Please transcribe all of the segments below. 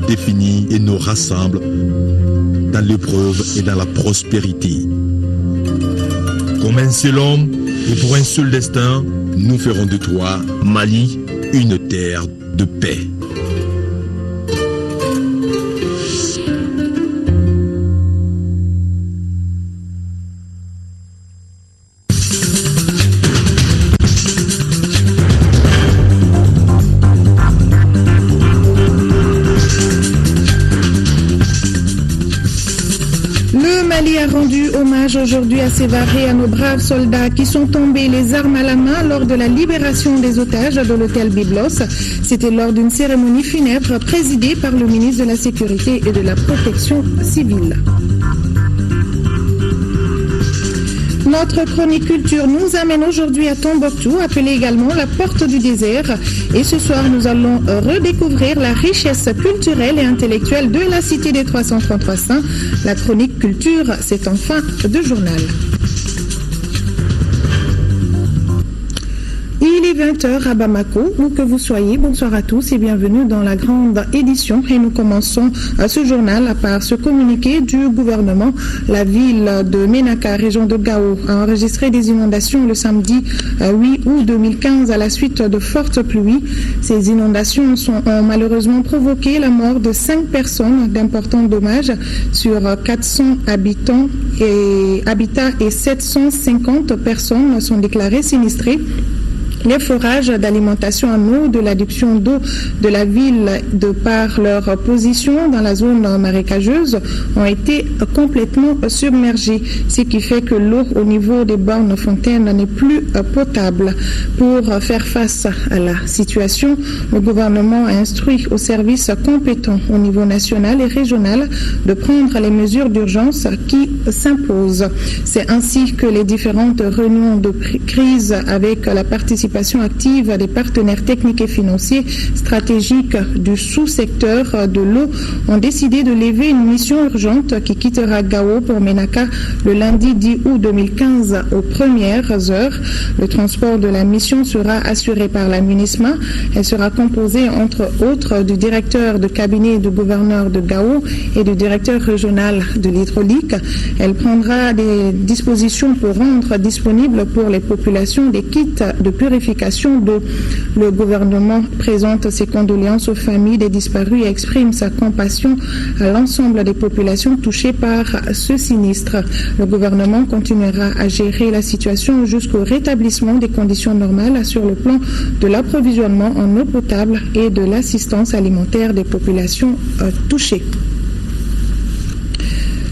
définit et nous rassemble dans l'épreuve et dans la prospérité. Comme un seul homme et pour un seul destin, nous ferons de toi, Mali, une terre de paix. A rendu hommage aujourd'hui à Sévaré, à nos braves soldats qui sont tombés les armes à la main lors de la libération des otages de l'hôtel Byblos. C'était lors d'une cérémonie funèbre présidée par le ministre de la Sécurité et de la Protection civile. Notre chronique culture nous amène aujourd'hui à Tombouctou, appelée également la porte du désert. Et ce soir, nous allons redécouvrir la richesse culturelle et intellectuelle de la cité des 333 saints. La chronique culture, c'est en fin de journal. Il est 20h à Bamako, où que vous soyez. Bonsoir à tous et bienvenue dans la grande édition. Et nous commençons ce journal par ce communiqué du gouvernement. La ville de Ménaka, région de Gao, a enregistré des inondations le samedi 8 août 2015 à la suite de fortes pluies. Ces inondations ont malheureusement provoqué la mort de 5 personnes, d'importants dommages sur 400 habitants et 750 personnes sont déclarées sinistrées. Les forages d'alimentation en eau de l'adduction d'eau de la ville, de par leur position dans la zone marécageuse, ont été complètement submergés, ce qui fait que l'eau au niveau des bornes fontaines n'est plus potable. Pour faire face à la situation, le gouvernement a instruit aux services compétents au niveau national et régional de prendre les mesures d'urgence qui s'imposent. C'est ainsi que les différentes réunions de crise avec la participation active des partenaires techniques et financiers stratégiques du sous-secteur de l'eau ont décidé de lever une mission urgente qui quittera Gao pour Ménaka le lundi 10 août 2015 aux premières heures. Le transport de la mission sera assuré par la MINISMA. Elle sera composée entre autres du directeur de cabinet du gouverneur de Gao et du directeur régional de l'hydraulique. Elle prendra des dispositions pour rendre disponibles pour les populations des kits de purification d'eau. Le gouvernement présente ses condoléances aux familles des disparus et exprime sa compassion à l'ensemble des populations touchées par ce sinistre. Le gouvernement continuera à gérer la situation jusqu'au rétablissement des conditions normales sur le plan de l'approvisionnement en eau potable et de l'assistance alimentaire des populations touchées.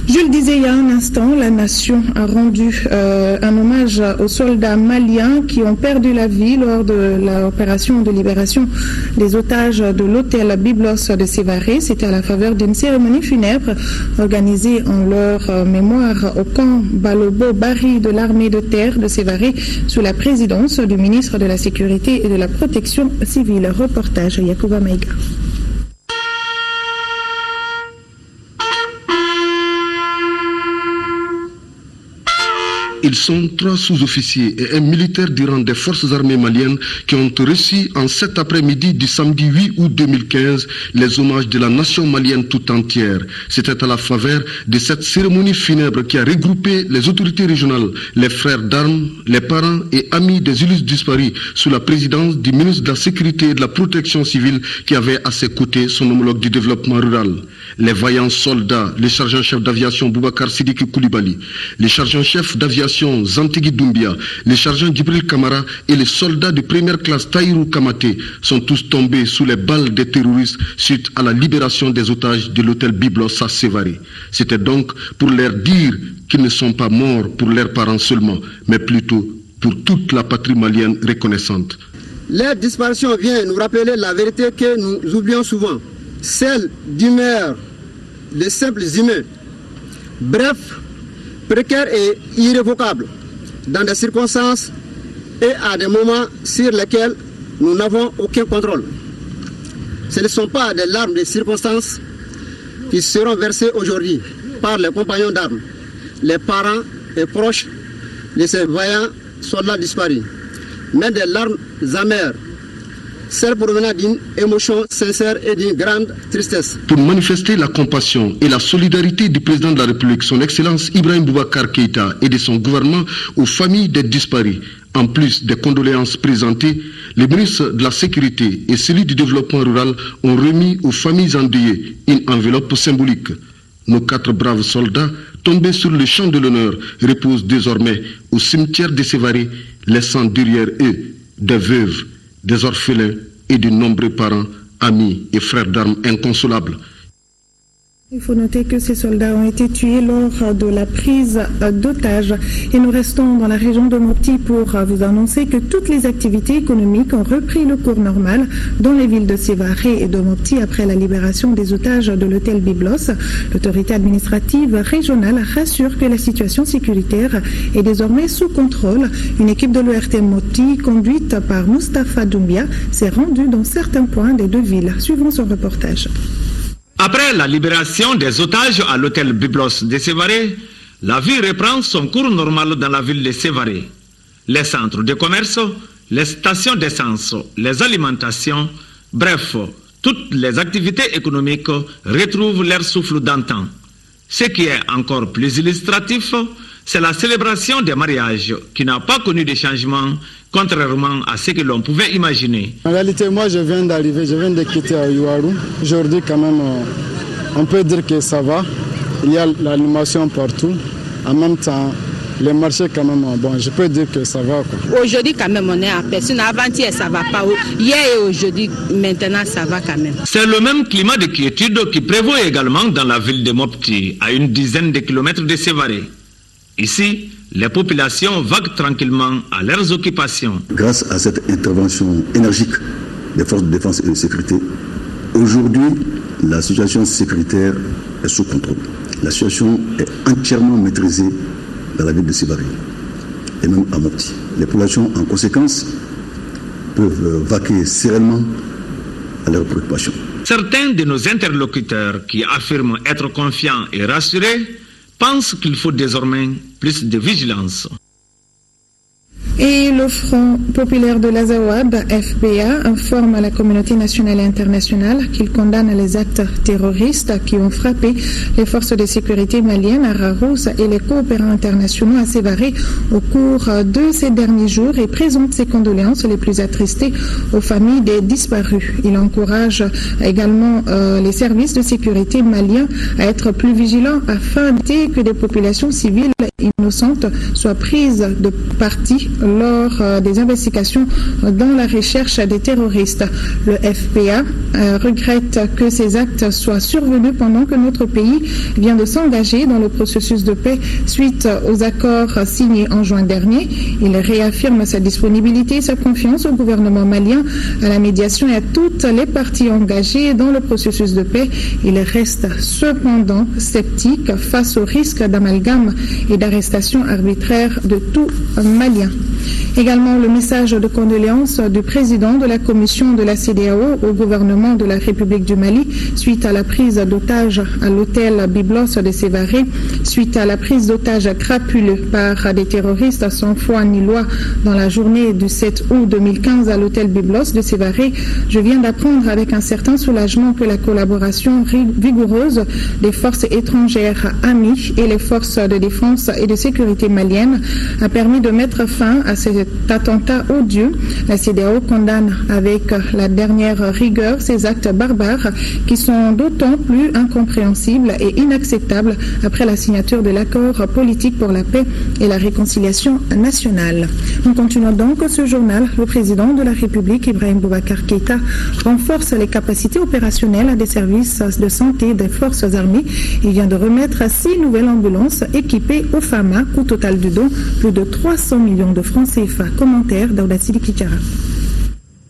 Je le disais il y a un instant, la nation a rendu un hommage aux soldats maliens qui ont perdu la vie lors de l'opération de libération des otages de l'hôtel Byblos de Sévaré. C'était à la faveur d'une cérémonie funèbre organisée en leur mémoire au camp Balobo-Bari de l'armée de terre de Sévaré sous la présidence du ministre de la Sécurité et de la Protection civile. Reportage Yacouba Maïga. Ils sont 3 sous-officiers et un militaire du rang des forces armées maliennes qui ont reçu en cet après-midi du samedi 8 août 2015 les hommages de la nation malienne tout entière. C'était à la faveur de cette cérémonie funèbre qui a regroupé les autorités régionales, les frères d'armes, les parents et amis des illustres disparus sous la présidence du ministre de la Sécurité et de la Protection civile qui avait à ses côtés son homologue du développement rural. Les vaillants soldats, le sergent-chef d'aviation Boubacar Sidiki Koulibaly, le sergent-chef d'aviation Zantigui Doumbia, le sergent Djibril Kamara et les soldats de première classe Taïrou Kamaté sont tous tombés sous les balles des terroristes suite à la libération des otages de l'hôtel Byblos à Sévaré. C'était donc pour leur dire qu'ils ne sont pas morts pour leurs parents seulement, mais plutôt pour toute la patrie malienne reconnaissante. Leur disparition vient nous rappeler la vérité que nous oublions souvent, celle d'humeur, de simples humains. Bref, précaire et irrévocable, dans des circonstances et à des moments sur lesquels nous n'avons aucun contrôle. Ce ne sont pas des larmes de circonstances qui seront versées aujourd'hui par les compagnons d'armes, les parents et proches de ces vaillants soldats disparus, mais des larmes amères celle provenant d'une émotion sincère et d'une grande tristesse. Pour manifester la compassion et la solidarité du président de la République, son Excellence Ibrahim Boubacar Keïta et de son gouvernement aux familles des disparus, en plus des condoléances présentées, les ministres de la Sécurité et celui du Développement rural ont remis aux familles endeuillées une enveloppe symbolique. Nos 4 braves soldats, tombés sur le champ de l'honneur, reposent désormais au cimetière de Sévaré, laissant derrière eux des veuves, des orphelins et de nombreux parents, amis et frères d'armes inconsolables. Il faut noter que ces soldats ont été tués lors de la prise d'otages. Et nous restons dans la région de Mopti pour vous annoncer que toutes les activités économiques ont repris le cours normal dans les villes de Sévaré et de Mopti après la libération des otages de l'hôtel Byblos. L'autorité administrative régionale rassure que la situation sécuritaire est désormais sous contrôle. Une équipe de l'ORT Mopti, conduite par Moustapha Doumbia, s'est rendue dans certains points des 2 villes. Suivons son reportage. Après la libération des otages à l'hôtel Byblos de Sévaré, la vie reprend son cours normal dans la ville de Sévaré. Les centres de commerce, les stations d'essence, les alimentations, bref, toutes les activités économiques retrouvent leur souffle d'antan. Ce qui est encore plus illustratif, c'est la célébration des mariages qui n'a pas connu de changement, contrairement à ce que l'on pouvait imaginer. En réalité, moi je viens d'arriver, je viens de quitter Yuaru. Aujourd'hui quand même, on peut dire que ça va. Il y a l'animation partout. En même temps, les marchés quand même, bon, je peux dire que ça va, quoi. Aujourd'hui quand même, on est à personne. Avant-hier, ça va pas. Hier et aujourd'hui, maintenant, ça va quand même. C'est le même climat de quiétude qui prévaut également dans la ville de Mopti, à une dizaine de kilomètres de Sévaré. Ici, les populations vaguent tranquillement à leurs occupations. Grâce à cette intervention énergique des forces de défense et de sécurité, aujourd'hui, la situation sécuritaire est sous contrôle. La situation est entièrement maîtrisée dans la ville de Sévaré et même à Mopti. Les populations, en conséquence, peuvent vaquer sereinement à leurs préoccupations. Certains de nos interlocuteurs qui affirment être confiants et rassurés pensent qu'il faut désormais plus de vigilance. Et le Front populaire de l'Azawad, FPA, informe à la communauté nationale et internationale qu'il condamne les actes terroristes qui ont frappé les forces de sécurité maliennes à Rarousse et les coopérants internationaux à Sévaré au cours de ces derniers jours et présente ses condoléances les plus attristées aux familles des disparus. Il encourage également les services de sécurité maliens à être plus vigilants afin d'éviter que des populations civiles innocentes soient prises de parti lors des investigations dans la recherche des terroristes. Le FPA regrette que ces actes soient survenus pendant que notre pays vient de s'engager dans le processus de paix suite aux accords signés en juin dernier. Il réaffirme sa disponibilité et sa confiance au gouvernement malien, à la médiation et à toutes les parties engagées dans le processus de paix. Il reste cependant sceptique face au risque d'amalgame et d'arrestation arbitraire de tout Malien. Également le message de condoléances du président de la commission de la CEDEAO au gouvernement de la République du Mali suite à la prise d'otages à l'hôtel Byblos de Sévaré, suite à la prise d'otages crapuleux par des terroristes sans foi ni loi dans la journée du 7 août 2015 à l'hôtel Byblos de Sévaré. Je viens d'apprendre avec un certain soulagement que la collaboration vigoureuse des forces étrangères amies et les forces de défense et de sécurité maliennes a permis de mettre fin à cet attentat odieux. La CEDEAO condamne avec la dernière rigueur ces actes barbares qui sont d'autant plus incompréhensibles et inacceptables après la signature de l'accord politique pour la paix et la réconciliation nationale. Nous continuons donc ce journal. Le président de la République, Ibrahim Boubacar Keïta, renforce les capacités opérationnelles des services de santé des forces armées. Il vient de remettre 6 nouvelles ambulances équipées au FAMA, coût total du don, plus de 300 millions de francs CFA. Commentaire d'Audassili Kikara.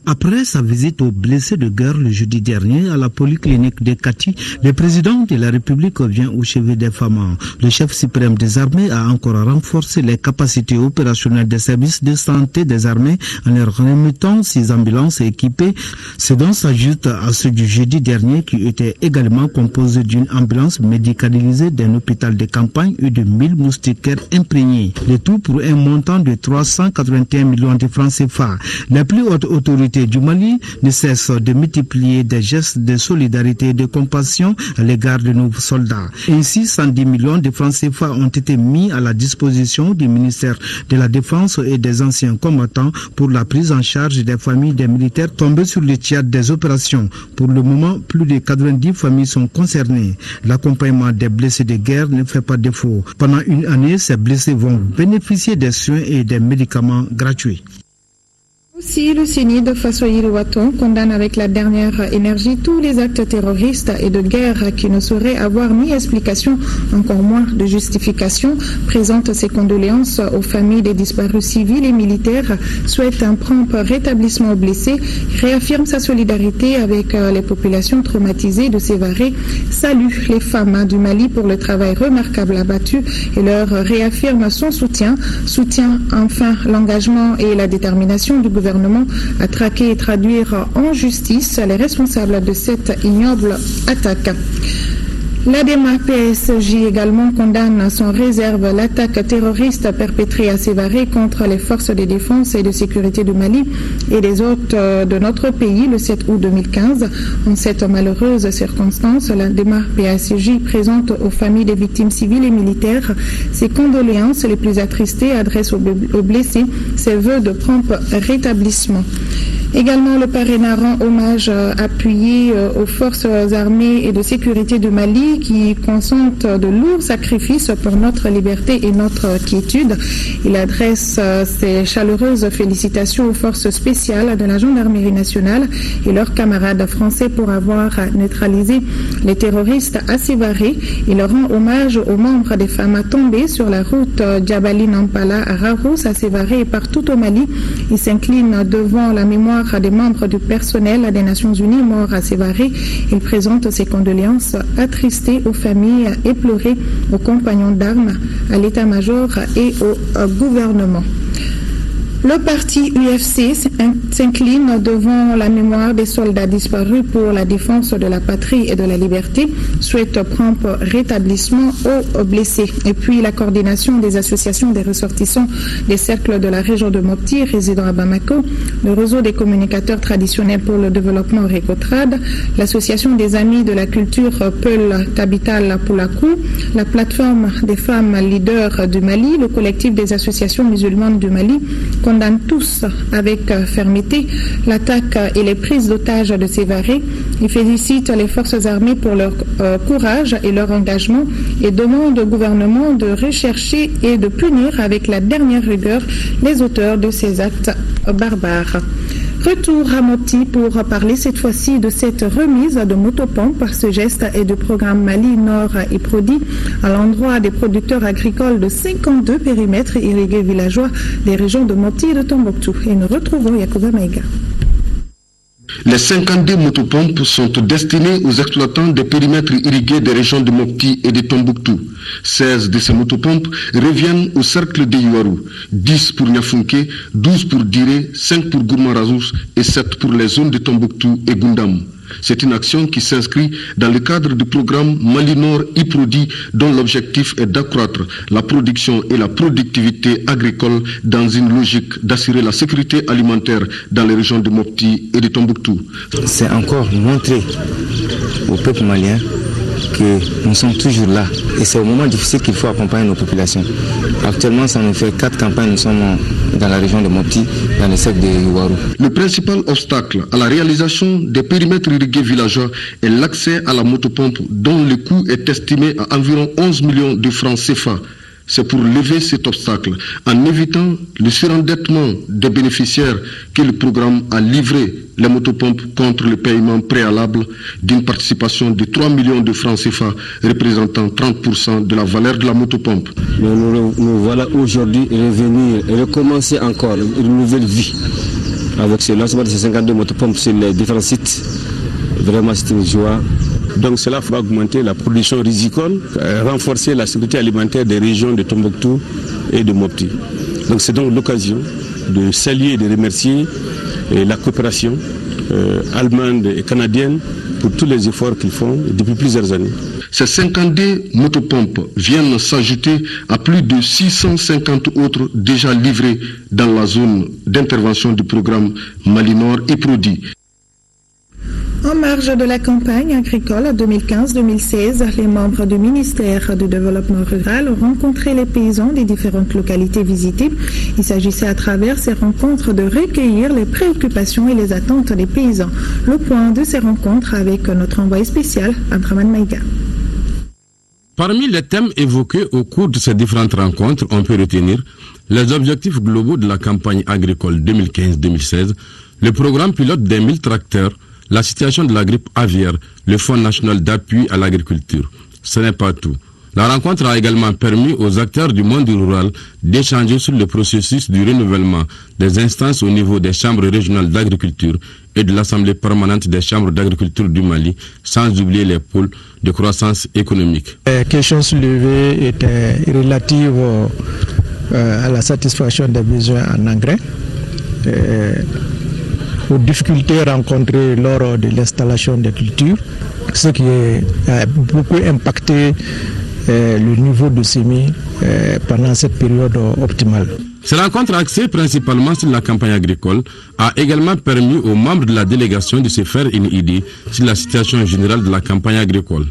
Après sa visite aux blessés de guerre le jeudi dernier à la polyclinique de Kati, le président de la République vient au chevet des FAMA. Le chef suprême des armées a encore renforcé les capacités opérationnelles des services de santé des armées en leur remettant 6 ambulances équipées. Ce dont s'ajoute à ceux du jeudi dernier qui était également composé d'une ambulance médicalisée d'un hôpital de campagne et de 1000 moustiquaires imprégnés. Le tout pour un montant de 381 millions de francs CFA. La plus haute autorité autorités du Mali ne cessent de multiplier des gestes de solidarité et de compassion à l'égard de nos soldats. Ainsi, 110 millions de francs CFA ont été mis à la disposition du ministère de la Défense et des anciens combattants pour la prise en charge des familles des militaires tombés sur le théâtre des opérations. Pour le moment, plus de 90 familles sont concernées. L'accompagnement des blessés de guerre ne fait pas défaut. Pendant une année, ces blessés vont bénéficier des soins et des médicaments gratuits. Aussi, le CENI de Fassoyir Ouattong condamne avec la dernière énergie tous les actes terroristes et de guerre qui ne sauraient avoir ni explication, encore moins de justification, présente ses condoléances aux familles des disparus civils et militaires, souhaite un prompt rétablissement aux blessés, réaffirme sa solidarité avec les populations traumatisées de Sévaré, salue les femmes du Mali pour le travail remarquable abattu et leur réaffirme son soutien enfin l'engagement et la détermination du gouvernement à traquer et traduire en justice les responsables de cette ignoble attaque. L'ADEMA PSG également condamne sans réserve l'attaque terroriste perpétrée à Sévaré contre les forces de défense et de sécurité du Mali et des hôtes de notre pays le 7 août 2015. En cette malheureuse circonstance, l'ADEMA PSG présente aux familles des victimes civiles et militaires ses condoléances les plus attristées, adresse aux blessés ses vœux de prompt rétablissement. Également, le parrainat rend hommage appuyé aux forces armées et de sécurité du Mali qui consentent de lourds sacrifices pour notre liberté et notre quiétude. Il adresse ses chaleureuses félicitations aux forces spéciales de la gendarmerie nationale et leurs camarades français pour avoir neutralisé les terroristes à Sévaré. Il rend hommage aux membres des femmes tombées sur la route Djabali-Nampala à Raros, à Sévaré et partout au Mali. Il s'incline devant la mémoire des membres du personnel des Nations Unies morts à Sévaré. Il présente ses condoléances attristées aux familles éplorées, aux compagnons d'armes, à l'état-major et au gouvernement. Le parti UFC s'incline devant la mémoire des soldats disparus pour la défense de la patrie et de la liberté, souhaite prompt rétablissement aux blessés. Et puis la coordination des associations des ressortissants des cercles de la région de Mopti, résidant à Bamako, le réseau des communicateurs traditionnels pour le développement Récotrad, l'association des amis de la culture Peul Tabital Poulakou, la plateforme des femmes leaders du Mali, le collectif des associations musulmanes du Mali, condamnent tous avec fermeté l'attaque et les prises d'otages de Sévaré. Ils félicitent les forces armées pour leur courage et leur engagement et demandent au gouvernement de rechercher et de punir avec la dernière rigueur les auteurs de ces actes barbares. Retour à Mopti pour parler cette fois-ci de cette remise de motopompes. Ce geste est du programme Mali Nord et Prodi à l'endroit des producteurs agricoles de 52 périmètres irrigués villageois des régions de Mopti et de Tombouctou. Et nous retrouvons Yacouba Maïga. Les 52 motopompes sont destinées aux exploitants des périmètres irrigués des régions de Mopti et de Tombouctou. 16 de ces motopompes reviennent au cercle de Yuarou, 10 pour Niafunke, 12 pour Diré, 5 pour Gourmarazous et 7 pour les zones de Tombouctou et Gundam. C'est une action qui s'inscrit dans le cadre du programme Mali Nord IPRODI dont l'objectif est d'accroître la production et la productivité agricole dans une logique d'assurer la sécurité alimentaire dans les régions de Mopti et de Tombouctou. C'est encore montrer au peuple malien que nous sommes toujours là. Et c'est au moment difficile qu'il faut accompagner nos populations. Actuellement, ça nous fait 4 campagnes, nous sommes dans la région de Mopti, dans le cercle de Yuarou. Le principal obstacle à la réalisation des périmètres irrigués villageois est l'accès à la motopompe dont le coût est estimé à environ 11 millions de francs CFA. C'est pour lever cet obstacle, en évitant le surendettement des bénéficiaires, que le programme a livré les motopompes contre le paiement préalable d'une participation de 3 millions de francs CFA, représentant 30% de la valeur de la motopompe. Nous voilà aujourd'hui revenir et recommencer encore une nouvelle vie avec ce lancement de ces 52 motopompes sur les différents sites. Vraiment, c'est une joie. Donc cela va augmenter la production rizicole, renforcer la sécurité alimentaire des régions de Tombouctou et de Mopti. Donc c'est donc l'occasion de saluer et de remercier la coopération allemande et canadienne pour tous les efforts qu'ils font depuis plusieurs années. Ces 52 motopompes viennent s'ajouter à plus de 650 autres déjà livrées dans la zone d'intervention du programme Mali Nord et Prodi. En marge de la campagne agricole 2015-2016, les membres du ministère du Développement rural ont rencontré les paysans des différentes localités visitées. Il s'agissait à travers ces rencontres de recueillir les préoccupations et les attentes des paysans. Le point de ces rencontres avec notre envoyé spécial, Abdraman Maïga. Parmi les thèmes évoqués au cours de ces différentes rencontres, on peut retenir les objectifs globaux de la campagne agricole 2015-2016, le programme pilote des 1000 tracteurs, la situation de la grippe aviaire, le Fonds national d'appui à l'agriculture. Ce n'est pas tout. La rencontre a également permis aux acteurs du monde rural d'échanger sur le processus du renouvellement des instances au niveau des chambres régionales d'agriculture et de l'Assemblée permanente des chambres d'agriculture du Mali, sans oublier les pôles de croissance économique. Les questions soulevées étaient relatives à la satisfaction des besoins en engrais, aux difficultés rencontrées lors de l'installation des cultures, ce qui a beaucoup impacté le niveau de semis pendant cette période optimale. Cette rencontre axée principalement sur la campagne agricole a également permis aux membres de la délégation de se faire une idée sur la situation générale de la campagne agricole.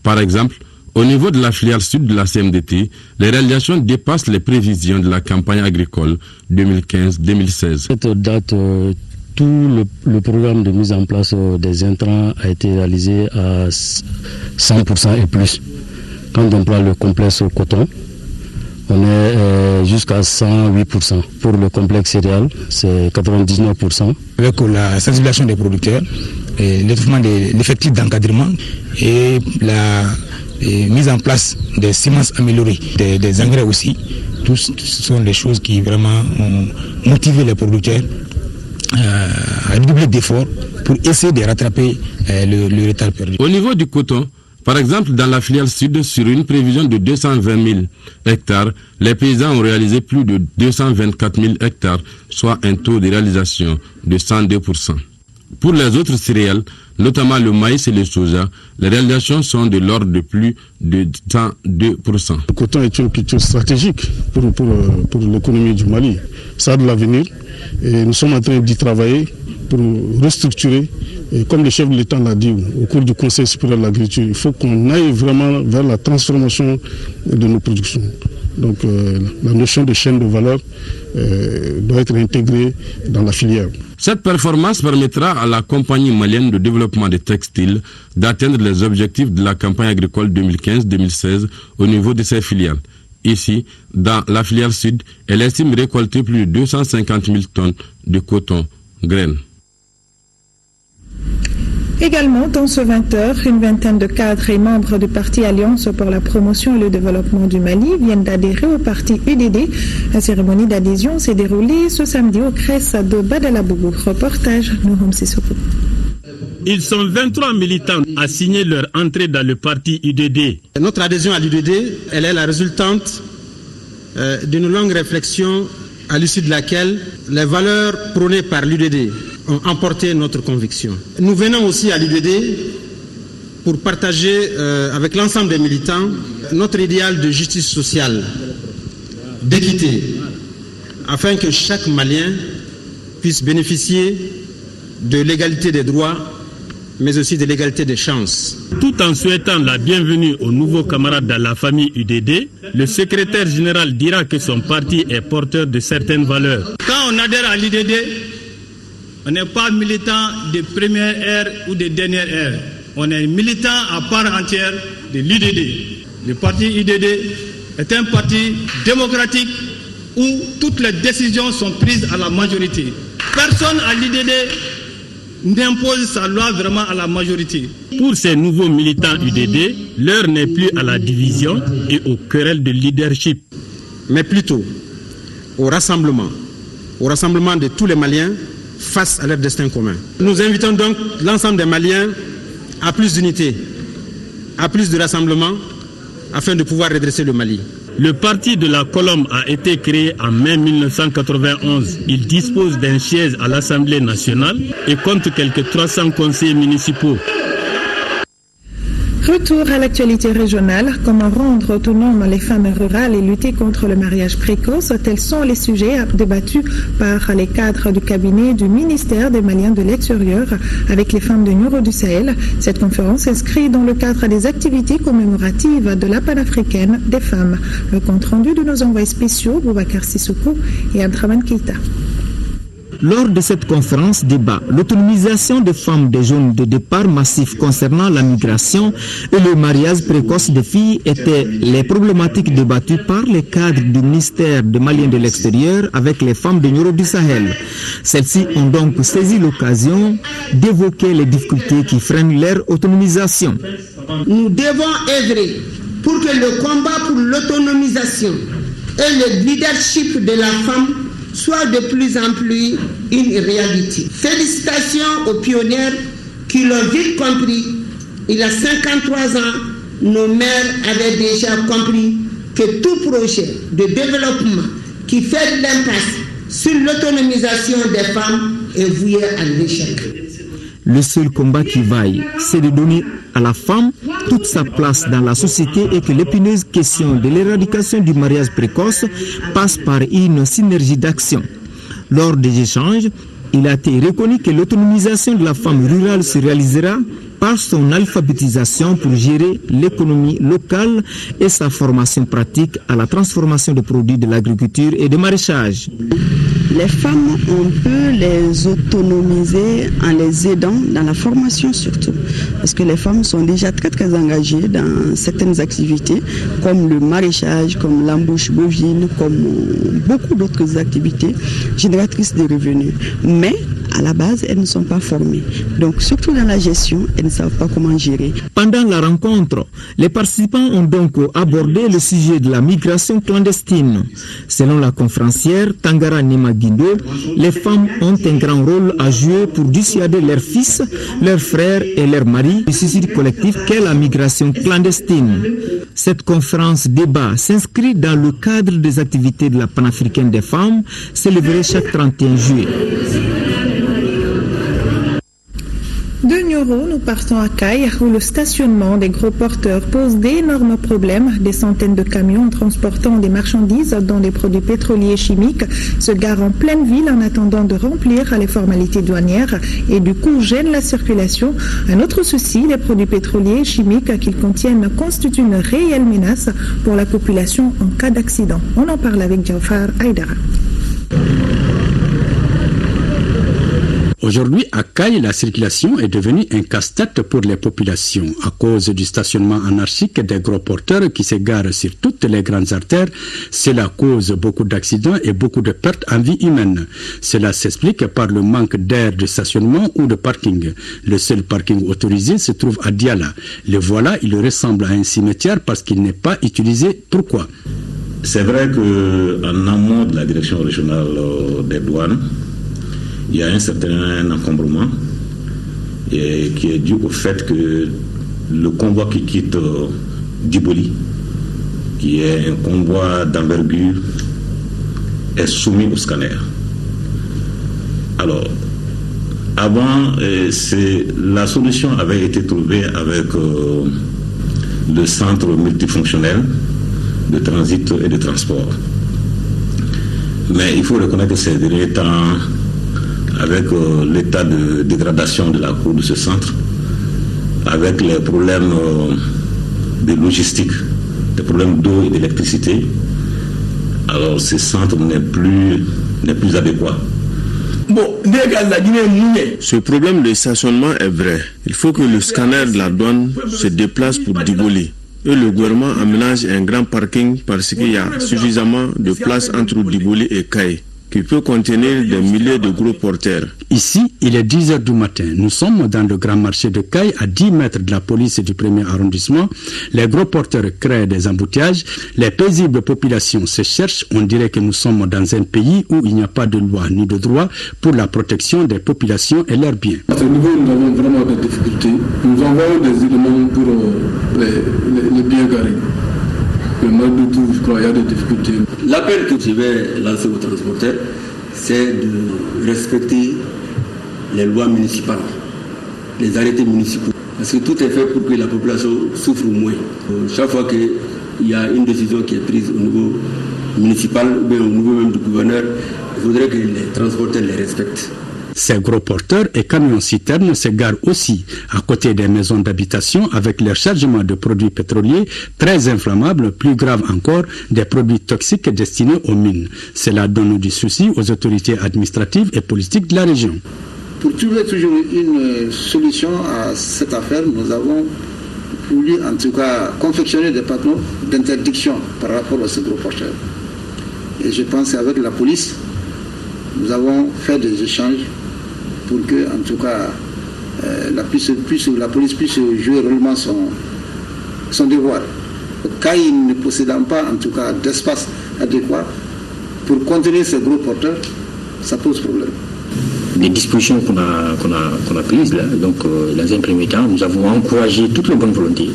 Par exemple, au niveau de la filière sud de la CMDT, les réalisations dépassent les prévisions de la campagne agricole 2015-2016. Cette date, tout le programme de mise en place des intrants a été réalisé à 100% et plus. Quand on prend le complexe coton, on est jusqu'à 108%. Pour le complexe céréales, c'est 99%. Avec la sensibilisation des producteurs, l'étouffement de l'effectif d'encadrement et la mise en place des semences améliorées, des engrais aussi, tout ce sont des choses qui vraiment ont motivé les producteurs à doubler d'efforts pour essayer de rattraper le retard perdu. Au niveau du coton, par exemple, dans la filière sud, sur une prévision de 220 000 hectares, les paysans ont réalisé plus de 224 000 hectares, soit un taux de réalisation de 102%. Pour les autres céréales, notamment le maïs et le soja, les réalisations sont de l'ordre de plus de 102%. Le coton est une culture stratégique pour l'économie du Mali. Ça a de l'avenir et nous sommes en train d'y travailler pour restructurer. Et comme le chef de l'État l'a dit au cours du Conseil supérieur de l'agriculture, il faut qu'on aille vraiment vers la transformation de nos productions. Donc la notion de chaîne de valeur doit être intégrée dans la filière. Cette performance permettra à la compagnie malienne de développement des textiles d'atteindre les objectifs de la campagne agricole 2015-2016 au niveau de ses filiales. Ici, dans la filière sud, elle estime récolter plus de 250 000 tonnes de coton graines. Également, dans ce 20h, une vingtaine de cadres et membres du parti Alliance pour la promotion et le développement du Mali viennent d'adhérer au parti UDD. La cérémonie d'adhésion s'est déroulée ce samedi au CRES de Badalabougou. Reportage Nouhoum Sissoko. Ils sont 23 militants à signer leur entrée dans le parti UDD. Notre adhésion à l'UDD, elle est la résultante d'une longue réflexion à l'issue de laquelle les valeurs prônées par l'UDD ont emporté notre conviction. Nous venons aussi à l'UDD pour partager avec l'ensemble des militants notre idéal de justice sociale, d'équité, afin que chaque Malien puisse bénéficier de l'égalité des droits, mais aussi de l'égalité des chances. Tout en souhaitant la bienvenue aux nouveaux camarades dans la famille UDD, le secrétaire général dira que son parti est porteur de certaines valeurs. Quand on adhère à l'UDD, on n'est pas militant de première ère ou de dernière ère. On est militant à part entière de l'UDD. Le parti UDD est un parti démocratique où toutes les décisions sont prises à la majorité. Personne à l'UDD n'impose sa loi vraiment à la majorité. Pour ces nouveaux militants UDD, l'heure n'est plus à la division et aux querelles de leadership, mais plutôt au rassemblement de tous les Maliens face à leur destin commun. Nous invitons donc l'ensemble des Maliens à plus d'unité, à plus de rassemblement, afin de pouvoir redresser le Mali. Le parti de la Colombe a été créé en mai 1991. Il dispose d'un siège à l'Assemblée nationale et compte quelques 300 conseillers municipaux. Retour à l'actualité régionale. Comment rendre autonomes les femmes rurales et lutter contre le mariage précoce? Tels sont les sujets débattus par les cadres du cabinet du ministère des Maliens de l'extérieur avec les femmes de Nioro du Sahel. Cette conférence s'inscrit dans le cadre des activités commémoratives de la panafricaine des femmes. Le compte rendu de nos envoyés spéciaux, Boubacar Sissoko et Abdraman Keita. Lors de cette conférence débat, l'autonomisation des femmes des zones de départ massif concernant la migration et le mariage précoce des filles étaient les problématiques débattues par les cadres du ministère des Maliens de l'extérieur avec les femmes de Nioro du Sahel. Celles-ci ont donc saisi l'occasion d'évoquer les difficultés qui freinent leur autonomisation. Nous devons œuvrer pour que le combat pour l'autonomisation et le leadership de la femme soit de plus en plus une réalité. Félicitations aux pionnières qui l'ont vite compris. Il y a 53 ans, nos mères avaient déjà compris que tout projet de développement qui fait l'impasse sur l'autonomisation des femmes est voué à l'échec. Le seul combat qui vaille, c'est de donner à la femme toute sa place dans la société et que l'épineuse question de l'éradication du mariage précoce passe par une synergie d'action. Lors des échanges, il a été reconnu que l'autonomisation de la femme rurale se réalisera par son alphabétisation pour gérer l'économie locale et sa formation pratique à la transformation des produits de l'agriculture et du maraîchage. Les femmes, on peut les autonomiser en les aidant dans la formation surtout. Parce que les femmes sont déjà très engagées dans certaines activités comme le maraîchage, comme l'embauche bovine, comme beaucoup d'autres activités génératrices de revenus. Mais à la base, elles ne sont pas formées. Donc, surtout dans la gestion, elles ne savent pas comment gérer. Pendant la rencontre, les participants ont donc abordé le sujet de la migration clandestine. Selon la conférencière Tangara Nemaguindo, les femmes ont un grand rôle à jouer pour dissuader leurs fils, leurs frères et leurs maris du suicide collectif qu'est la migration clandestine. Cette conférence débat s'inscrit dans le cadre des activités de la panafricaine des femmes, célébrée chaque 31 juillet. De Nioro, nous partons à Caille, où le stationnement des gros porteurs pose d'énormes problèmes. Des centaines de camions transportant des marchandises, dont des produits pétroliers et chimiques, se garent en pleine ville en attendant de remplir les formalités douanières et du coup gênent la circulation. Un autre souci, les produits pétroliers et chimiques qu'ils contiennent constituent une réelle menace pour la population en cas d'accident. On en parle avec Jafar Aïdara. Aujourd'hui, à Caille, la circulation est devenue un casse-tête pour les populations à cause du stationnement anarchique des gros porteurs qui s'égarent sur toutes les grandes artères. Cela cause beaucoup d'accidents et beaucoup de pertes en vie humaine. Cela s'explique par le manque d'aire de stationnement ou de parking. Le seul parking autorisé se trouve à Diala. Le voilà, il ressemble à un cimetière parce qu'il n'est pas utilisé. Pourquoi? C'est vrai qu'en amont de la direction régionale des douanes, il y a un certain encombrement qui est dû au fait que le convoi qui quitte Diboli, qui est un convoi d'envergure, est soumis au scanner. Alors, avant, la solution avait été trouvée avec le centre multifonctionnel de transit et de transport. Mais il faut reconnaître que ces derniers temps, avec l'état de dégradation de la cour de ce centre, avec les problèmes de logistique, des problèmes d'eau et d'électricité, alors ce centre n'est plus adéquat. Ce problème de stationnement est vrai. Il faut que le scanner de la douane se déplace pour Diboli. Et le gouvernement aménage un grand parking parce qu'il y a suffisamment de place entre Diboli et Caille, qui peut contenir des milliers de gros porteurs. Ici, il est 10 h du matin. Nous sommes dans le grand marché de Caille, à 10 mètres de la police du 1er arrondissement. Les gros porteurs créent des embouteillages. Les paisibles populations se cherchent. On dirait que nous sommes dans un pays où il n'y a pas de loi ni de droit pour la protection des populations et leurs biens. À ce niveau, nous avons vraiment des difficultés. Nous envoyons des éléments pour les biens garés. Le mode de tout, je crois, il y a des difficultés. L'appel que je vais lancer aux transporteurs, c'est de respecter les lois municipales, les arrêtés municipaux. Parce que tout est fait pour que la population souffre moins. Chaque fois qu'il y a une décision qui est prise au niveau municipal ou bien au niveau même du gouverneur, il faudrait que les transporteurs les respectent. Ces gros porteurs et camions-citernes se garent aussi à côté des maisons d'habitation avec leur chargement de produits pétroliers très inflammables, plus grave encore, des produits toxiques destinés aux mines. Cela donne du souci aux autorités administratives et politiques de la région. Pour trouver toujours une solution à cette affaire, nous avons voulu en tout cas confectionner des panneaux d'interdiction par rapport à ce gros porteur. Et je pense qu'avec la police, nous avons fait des échanges pour que, en tout cas, la police puisse jouer réellement son devoir. Cas ne possédant pas, en tout cas, d'espace adéquat pour contenir ces gros porteurs, ça pose problème. Les dispositions qu'on a prises là, donc dans un premier temps, nous avons encouragé toutes les bonnes volontés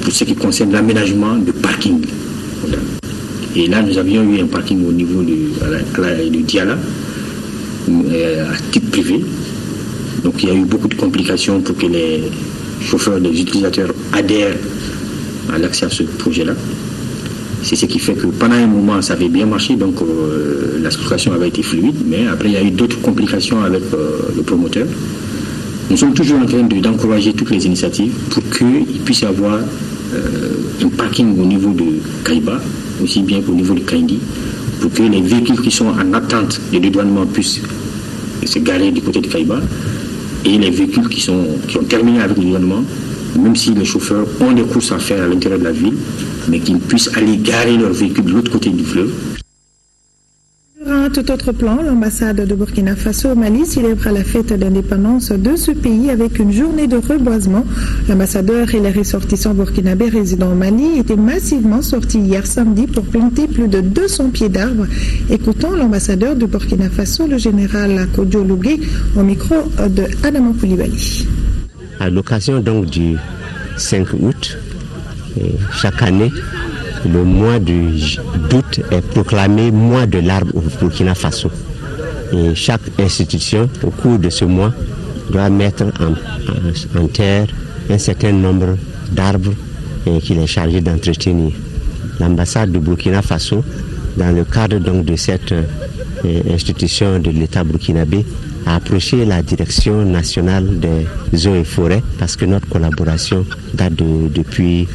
pour ce qui concerne l'aménagement de parking. Et là, nous avions eu un parking au niveau du Diala, à titre privé. Donc il y a eu beaucoup de complications pour que les chauffeurs, les utilisateurs adhèrent à l'accès à ce projet-là. C'est ce qui fait que pendant un moment, ça avait bien marché, donc la circulation avait été fluide, mais après il y a eu d'autres complications avec le promoteur. Nous sommes toujours en train d'encourager toutes les initiatives pour qu'il puisse y avoir un parking au niveau de Kaïba, aussi bien qu'au niveau de Kaindi, pour que les véhicules qui sont en attente de dédouanement puissent se garer du côté de Kaïba, et les véhicules qui ont terminé avec le dédouanement, même si les chauffeurs ont des courses à faire à l'intérieur de la ville, mais qu'ils puissent aller garer leurs véhicules de l'autre côté du fleuve. Sur un tout autre plan, l'ambassade de Burkina Faso au Mali célèbre la fête d'indépendance de ce pays avec une journée de reboisement. L'ambassadeur et les ressortissants burkinabés résidant au Mali étaient massivement sortis hier samedi pour planter plus de 200 pieds d'arbres. Écoutons l'ambassadeur de Burkina Faso, le général Kodjo Lougué, au micro de Adama Koulibaly. À l'occasion donc du 5 août, chaque année, le mois d'août est proclamé mois de l'arbre au Burkina Faso. Et chaque institution, au cours de ce mois, doit mettre en terre un certain nombre d'arbres qu'il est chargé d'entretenir. L'ambassade du Burkina Faso, dans le cadre donc de cette institution de l'État burkinabé, a approché la direction nationale des eaux et forêts parce que notre collaboration date depuis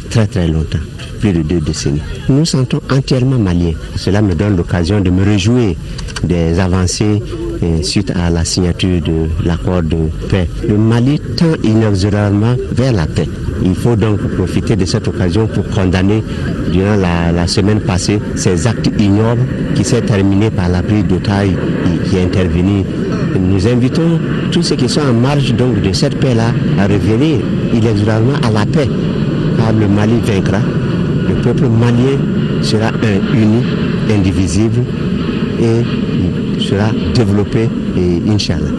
très très longtemps, plus de 2 décennies. Nous nous sentons entièrement maliens. Cela me donne l'occasion de me réjouir des avancées suite à la signature de l'accord de paix. Le Mali tend inexorablement vers la paix. Il faut donc profiter de cette occasion pour condamner, durant la semaine passée, ces actes ignobles qui s'est terminé par la prise d'otages qui est intervenue. Nous invitons tous ceux qui sont en marge donc de cette paix-là à revenir inexorablement à la paix. Car le Mali vaincra, le peuple malien sera uni, indivisible et sera développé, Inch'Allah.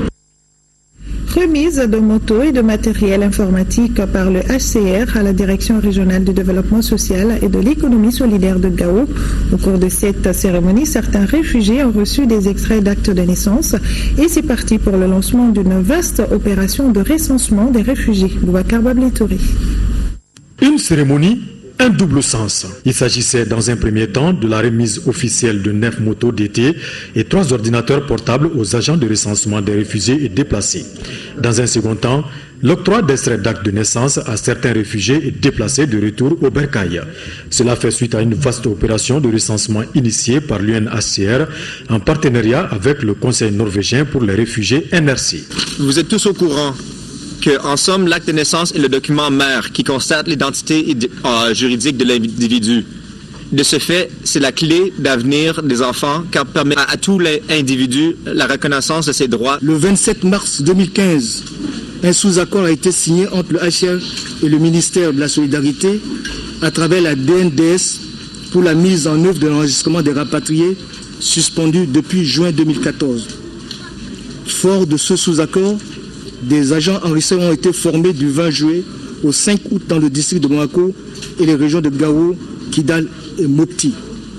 Remise de motos et de matériel informatique par le HCR à la Direction régionale du développement social et de l'économie solidaire de Gao. Au cours de cette cérémonie, certains réfugiés ont reçu des extraits d'actes de naissance et c'est parti pour le lancement d'une vaste opération de recensement des réfugiés. Boubacar Babletouri. Une cérémonie, un double sens. Il s'agissait dans un premier temps de la remise officielle de 9 motos d'été et 3 ordinateurs portables aux agents de recensement des réfugiés et déplacés. Dans un second temps, l'octroi d'extraits d'actes de naissance à certains réfugiés et déplacés de retour au Bercail. Cela fait suite à une vaste opération de recensement initiée par l'UNHCR en partenariat avec le Conseil norvégien pour les réfugiés NRC. Vous êtes tous au courant qu'en somme, l'acte de naissance est le document mère qui constate l'identité juridique de l'individu. De ce fait, c'est la clé d'avenir des enfants car permet à tous les individus la reconnaissance de ses droits. Le 27 mars 2015, un sous-accord a été signé entre le HCR et le ministère de la Solidarité à travers la DNDS pour la mise en œuvre de l'enregistrement des rapatriés suspendu depuis juin 2014. Fort de ce sous-accord, des agents enregistrés ont été formés du 20 juillet au 5 août dans le district de Bamako et les régions de Gao, Kidal et Mopti.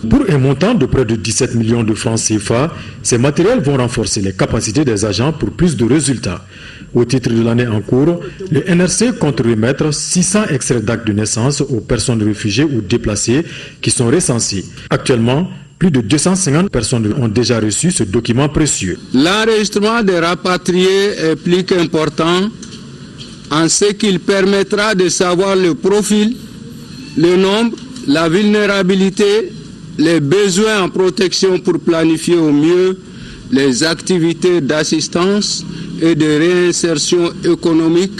Pour un montant de près de 17 millions de francs CFA, ces matériels vont renforcer les capacités des agents pour plus de résultats. Au titre de l'année en cours, le NRC compte remettre 600 extraits d'actes de naissance aux personnes réfugiées ou déplacées qui sont recensées. Actuellement, plus de 250 personnes ont déjà reçu ce document précieux. L'enregistrement des rapatriés est plus qu'important en ce qu'il permettra de savoir le profil, le nombre, la vulnérabilité, les besoins en protection pour planifier au mieux les activités d'assistance et de réinsertion économique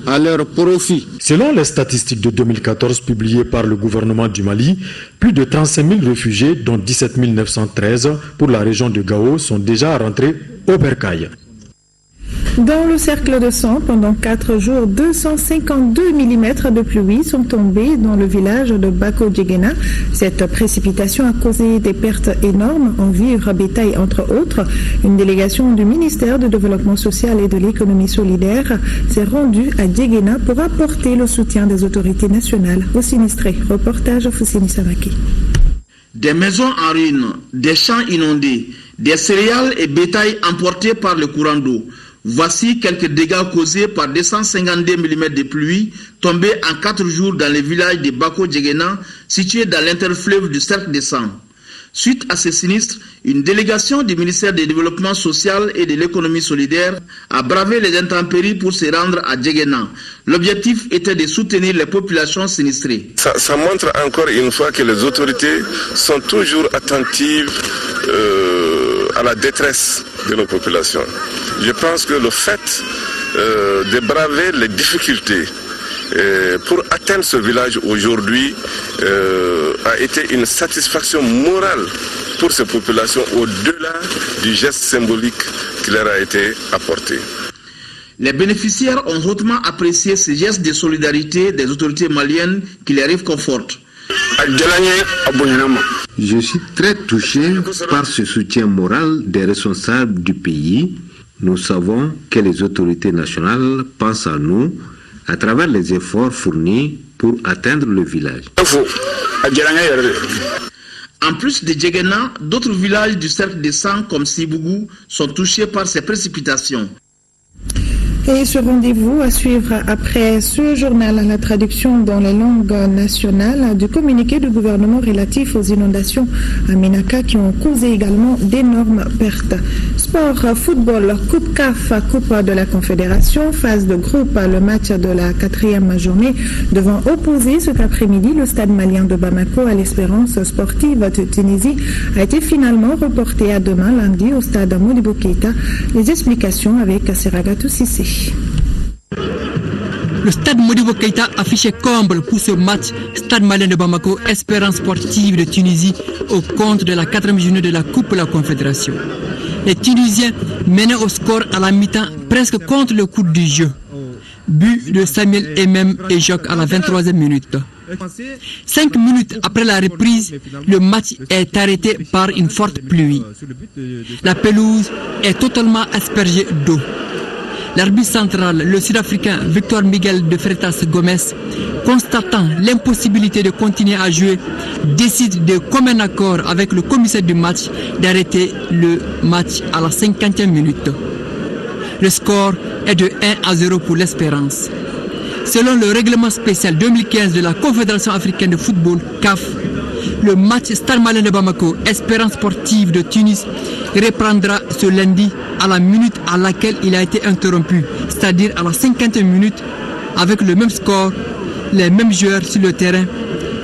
à leur profit. Selon les statistiques de 2014 publiées par le gouvernement du Mali, plus de 35 000 réfugiés, dont 17 913 pour la région de Gao, sont déjà rentrés au Bercail. Dans le cercle de sang, pendant 4 jours, 252 mm de pluie sont tombés dans le village de Bako-Djegena. Cette précipitation a causé des pertes énormes en vivres, bétail entre autres. Une délégation du ministère du Développement social et de l'économie solidaire s'est rendue à Djegena pour apporter le soutien des autorités nationales aux sinistrés. Reportage Foussini Samaki. Des maisons en ruine, des champs inondés, des céréales et bétail emportés par le courant d'eau. Voici quelques dégâts causés par 252 mm de pluie tombés en 4 jours dans le village de Bako-Djegena, situé dans l'interfleuve du cercle des Sangs. Suite à ces sinistres, une délégation du ministère du Développement social et de l'économie solidaire a bravé les intempéries pour se rendre à Djegena. L'objectif était de soutenir les populations sinistrées. Ça montre encore une fois que les autorités sont toujours attentives à la détresse de nos populations. Je pense que le fait de braver les difficultés pour atteindre ce village aujourd'hui a été une satisfaction morale pour ces populations au-delà du geste symbolique qui leur a été apporté. Les bénéficiaires ont hautement apprécié ce geste de solidarité des autorités maliennes qui les réconfortent. Je suis très touché par ce soutien moral des responsables du pays. Nous savons que les autorités nationales pensent à nous à travers les efforts fournis pour atteindre le village. En plus de Djegena, d'autres villages du cercle des Sangs comme Sibougou sont touchés par ces précipitations. Et ce rendez-vous à suivre après ce journal à la traduction dans les langues nationales du communiqué du gouvernement relatif aux inondations à Ménaka qui ont causé également d'énormes pertes. Sport, football, Coupe CAF, Coupe de la Confédération, phase de groupe, le match de la 4e journée devant opposer cet après-midi le stade malien de Bamako à l'Espérance sportive de Tunisie a été finalement reporté à demain lundi au stade Modibo Keïta. Les explications avec Seragatou Sissé. Le stade Modibo Keïta affichait comble pour ce match Stade malien de Bamako, Espérance sportive de Tunisie au compte de la 4e journée de la Coupe de la Confédération. Les Tunisiens menaient au score à la mi-temps presque contre le cours du jeu. But de Samuel Emem et Jacques à la 23e minute. 5 minutes après la reprise, le match est arrêté par une forte pluie. La pelouse est totalement aspergée d'eau. L'arbitre central, le Sud-Africain Victor Miguel de Freitas Gomes, constatant l'impossibilité de continuer à jouer, décide de commun accord avec le commissaire du match d'arrêter le match à la 50e minute. Le score est de 1-0 pour l'Espérance. Selon le règlement spécial 2015 de la Confédération africaine de football, CAF, le match Stade malien de Bamako, Espérance sportive de Tunis, reprendra ce lundi à la minute à laquelle il a été interrompu, c'est-à-dire à la 50e minute, avec le même score, les mêmes joueurs sur le terrain,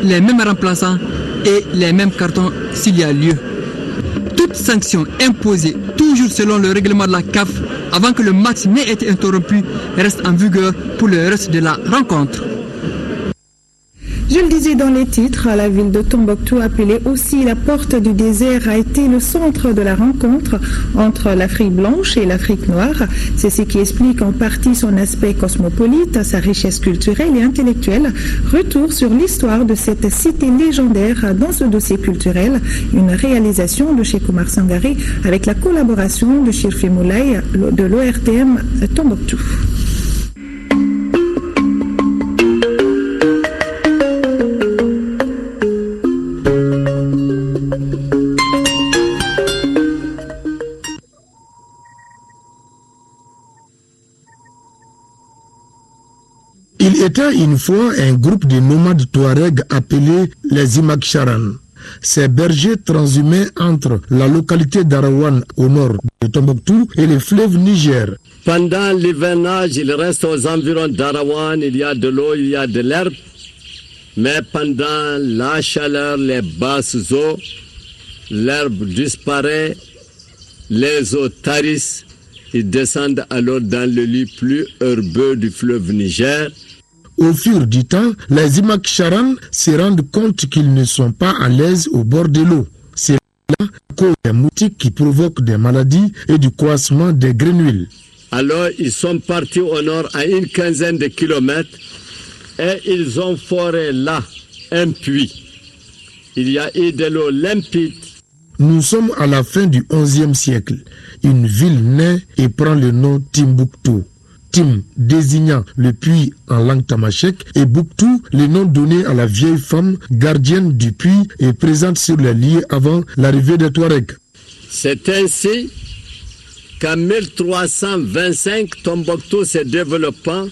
les mêmes remplaçants et les mêmes cartons s'il y a lieu. Toute sanction imposée, toujours selon le règlement de la CAF, avant que le match n'ait été interrompu, reste en vigueur pour le reste de la rencontre. Je le disais dans les titres, la ville de Tombouctou, appelée aussi la porte du désert, a été le centre de la rencontre entre l'Afrique blanche et l'Afrique noire. C'est ce qui explique en partie son aspect cosmopolite, sa richesse culturelle et intellectuelle. Retour sur l'histoire de cette cité légendaire dans ce dossier culturel, une réalisation de Cheikh Oumar Sangaré avec la collaboration de Chirfi Moulay de l'ORTM Tombouctou. Il était une fois un groupe de nomades touaregs appelés les Imakcharan. Ces bergers transhumaient entre la localité d'Arawan au nord de Tombouctou et le fleuve Niger. Pendant l'hivernage, il reste aux environs d'Arawan, il y a de l'eau, il y a de l'herbe. Mais pendant la chaleur, les basses eaux, l'herbe disparaît, les eaux tarissent, ils descendent alors dans le lit plus herbeux du fleuve Niger. Au fur du temps, les Imakcharan se rendent compte qu'ils ne sont pas à l'aise au bord de l'eau. C'est là cause des moustiques qui provoquent des maladies et du coincement des grenouilles. Alors ils sont partis au nord à une quinzaine de kilomètres et ils ont foré là un puits. Il y a eu de l'eau limpide. Nous sommes à la fin du XIe siècle. Une ville naît et prend le nom Timbuktu. Tim désignant le puits en langue tamashek et Buktu, le nom donné à la vieille femme gardienne du puits et présente sur les lieux avant l'arrivée des Touaregs. C'est ainsi qu'en 1325, Tombouctou se développant,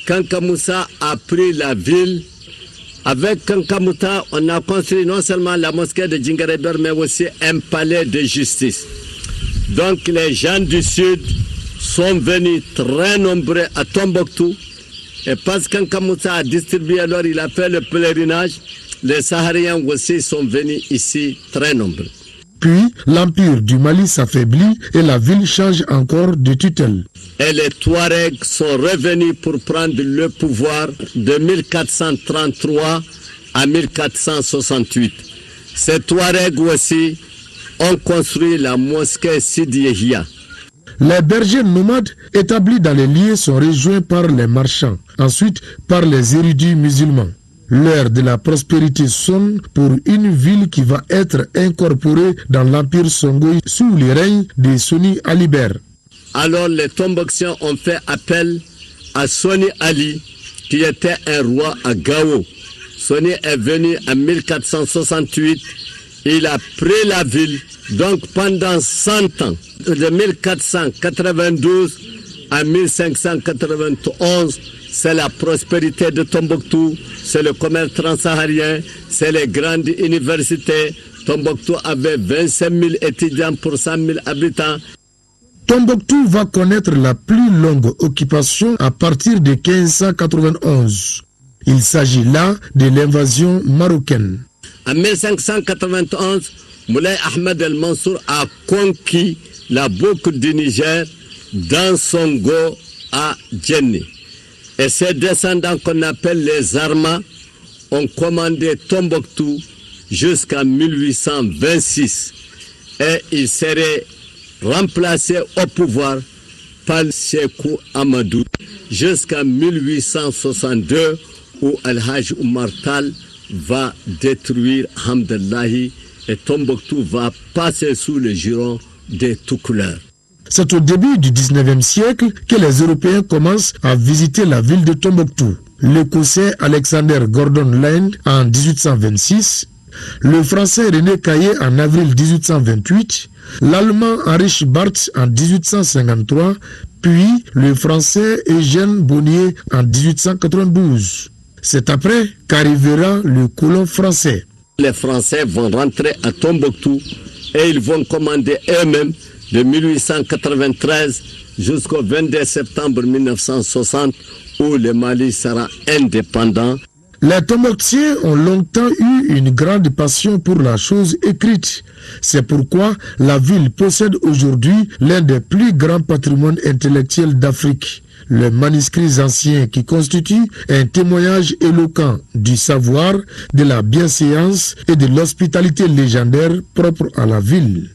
Kankamoussa a pris la ville. Avec Kankamouta, on a construit non seulement la mosquée de Djingaréber, mais aussi un palais de justice. Donc les gens du sud sont venus très nombreux à Tombouctou. Et parce que Kankamouta a distribué, alors il a fait le pèlerinage, les Sahariens aussi sont venus ici très nombreux. Puis, l'empire du Mali s'affaiblit et la ville change encore de tutelle. Et les Touaregs sont revenus pour prendre le pouvoir de 1433 à 1468. Ces Touaregs aussi ont construit la mosquée Sidi Yahia. Les bergers nomades établis dans les lieux sont rejoints par les marchands, ensuite par les érudits musulmans. L'heure de la prospérité sonne pour une ville qui va être incorporée dans l'empire Songhai sous le règne de Soni Alibert. Alors les Tombouctiens ont fait appel à Soni Ali, qui était un roi à Gao. Soni est venu en 1468, il a pris la ville. Donc pendant 100 ans, de 1492 à 1591, c'est la prospérité de Tombouctou, c'est le commerce transsaharien, c'est les grandes universités. Tombouctou avait 25 000 étudiants pour 100 000 habitants. Tombouctou va connaître la plus longue occupation à partir de 1591. Il s'agit là de l'invasion marocaine. En 1591, Moulay Ahmed El Mansour a conquis la boucle du Niger dans Songo à Djenné. Et ses descendants qu'on appelle les Armas ont commandé Tombouctou jusqu'en 1826. Et ils seraient remplacés au pouvoir par Sékou Amadou jusqu'en 1862 où Al-Hajj Oumar Tal va détruire Hamdallahi et Tombouctou va passer sous le giron des Toucouleurs. C'est au début du 19e siècle que les Européens commencent à visiter la ville de Tombouctou. L'Écossais Alexander Gordon Lyne en 1826, le Français René Caillé en avril 1828, l'Allemand Heinrich Barth en 1853, puis le Français Eugène Bonnier en 1892. C'est après qu'arrivera le colon français. Les Français vont rentrer à Tombouctou et ils vont commander eux-mêmes de 1893 jusqu'au 22 septembre 1960 où le Mali sera indépendant. Les Tombouctiens ont longtemps eu une grande passion pour la chose écrite. C'est pourquoi la ville possède aujourd'hui l'un des plus grands patrimoines intellectuels d'Afrique. Les manuscrits anciens qui constituent un témoignage éloquent du savoir, de la bienséance et de l'hospitalité légendaire propre à la ville.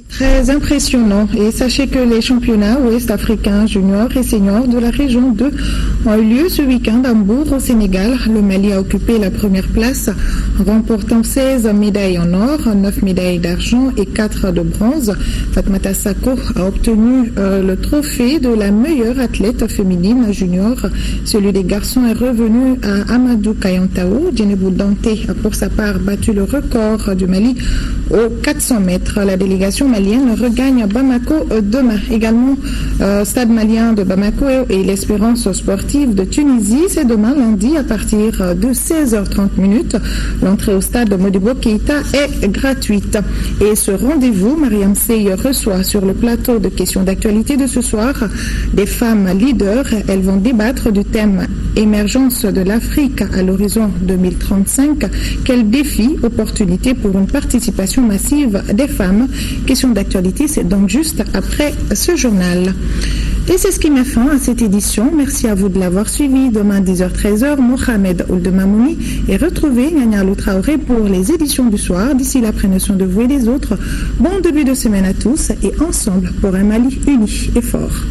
Très impressionnant. Et sachez que les championnats ouest-africains juniors et seniors de la région 2 ont eu lieu ce week-end à Mbour, au Sénégal. Le Mali a occupé la première place, remportant 16 médailles en or, 9 médailles d'argent et 4 de bronze. Fatmata Sako a obtenu le trophée de la meilleure athlète féminine junior. Celui des garçons est revenu à Amadou Kayantao. Djenebou Dante a pour sa part battu le record du Mali aux 400 mètres. La délégation malienne regagne Bamako demain. Également, Stade malien de Bamako et l'Espérance sportive de Tunisie, c'est demain lundi à partir de 16h30. L'entrée au stade Modibo Keïta est gratuite. Et ce rendez-vous, Mariam Sey reçoit sur le plateau de questions d'actualité de ce soir des femmes leaders. Elles vont débattre du thème émergence de l'Afrique à l'horizon 2035. Quels défis, opportunités pour une participation massive des femmes? Question d'actualité, c'est donc juste après ce journal. Et c'est ce qui met fin à cette édition. Merci à vous de l'avoir suivi. Demain 10h-13h, Mohamed Oldemamouni et retrouvez Nyanya Traoré pour les éditions du soir. D'ici là, prenez soin de vous et des autres. Bon début de semaine à tous et ensemble pour un Mali uni et fort.